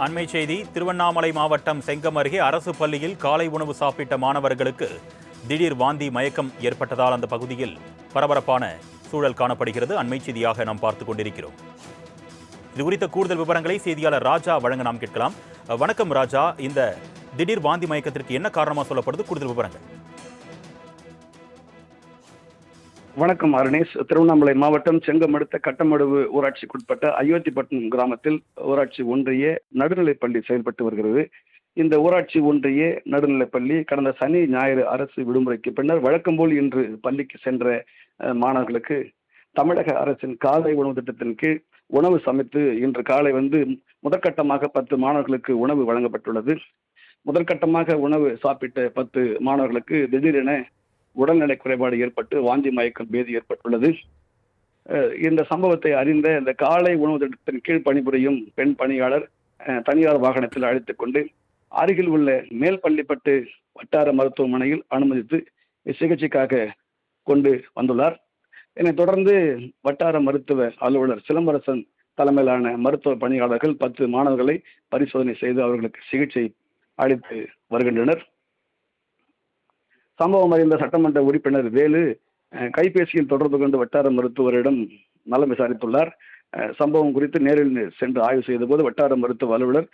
அண்மை செய்தி. திருவண்ணாமலை மாவட்டம் செங்கம் அருகே அரசு பள்ளியில் காலை உணவு சாப்பிட்ட மாணவர்களுக்கு திடீர் வாந்தி மயக்கம் ஏற்பட்டதால் அந்த பகுதியில் பரபரப்பான சூழல் காணப்படுகிறது. அண்மை செய்தியாக நாம் பார்த்துக் கொண்டிருக்கிறோம். இது குறித்த கூடுதல் விவரங்களை செய்தியாளர் ராஜா வழங்க நாம் கேட்கலாம். வணக்கம் ராஜா, இந்த திடீர் வாந்தி மயக்கத்திற்கு என்ன காரணமாக சொல்லப்படுது? கூடுதல் விவரங்கள். வணக்கம் அருணேஷ். திருவண்ணாமலை மாவட்டம் செங்கம் அடுத்த கட்டமடுவு ஊராட்சிக்குட்பட்ட அயோத்திப்பட்டினம் கிராமத்தில் ஊராட்சி ஒன்றிய நடுநிலைப்பள்ளி செயல்பட்டு வருகிறது. இந்த ஊராட்சி ஒன்றிய நடுநிலைப்பள்ளி கடந்த சனி ஞாயிறு அரசு விடுமுறைக்கு பின்னர் வழக்கம் போல் இன்று பள்ளிக்கு சென்ற மாணவர்களுக்கு தமிழக அரசின் காலை உணவு திட்டத்தின் கீழ் உணவு சமைத்து இன்று காலை முதற்கட்டமாக 10 மாணவர்களுக்கு உணவு வழங்கப்பட்டுள்ளது. முதற்கட்டமாக உணவு சாப்பிட்ட 10 மாணவர்களுக்கு திடீரென உடல்நலை குறைபாடு ஏற்பட்டு வாந்தி மயக்கம் பேதி ஏற்பட்டுள்ளது. இந்த சம்பவத்தை அறிந்த இந்த காலை உணவு திட்டத்தின் கீழ் பணிபுரியும் பெண் பணியாளர் தனியார் வாகனத்தில் அழைத்துக் கொண்டு அருகில் உள்ள மேல்பள்ளிப்பட்டு வட்டார மருத்துவமனையில் அனுமதித்து சிகிச்சைக்காக கொண்டு வந்துள்ளார். இதனைத் தொடர்ந்து வட்டார மருத்துவ அலுவலர் சிலம்பரசன் தலைமையிலான மருத்துவ பணியாளர்கள் 10 மாணவர்களை பரிசோதனை செய்து அவர்களுக்கு சிகிச்சை அளித்து வருகின்றனர். சம்பவம் அறிந்த சட்டமன்ற உறுப்பினர் வேலு கைபேசியில் தொடர்பு கொண்டு வட்டார மருத்துவரிடம் நலம் விசாரித்துள்ளார். சம்பவம் குறித்து நேரில் சென்று ஆய்வு செய்த போது வட்டார மருத்துவ அலுவலர்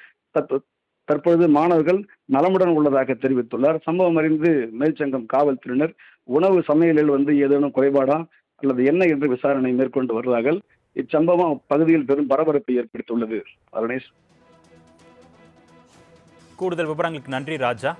தற்பொழுது மாணவர்கள் நலமுடன் உள்ளதாக தெரிவித்துள்ளார். சம்பவம் அறிந்து மேல்செங்கம் காவல்துறையினர் உணவு சமையலில் ஏதேனும் குறைபாடா அல்லது என்ன என்று விசாரணை மேற்கொண்டு வருகிறார்கள். இச்சம்பவம் பகுதியில் பெரும் பரபரப்பை ஏற்படுத்தியுள்ளது. அருணேஷ், கூடுதல் விவரங்களுக்கு நன்றி ராஜா.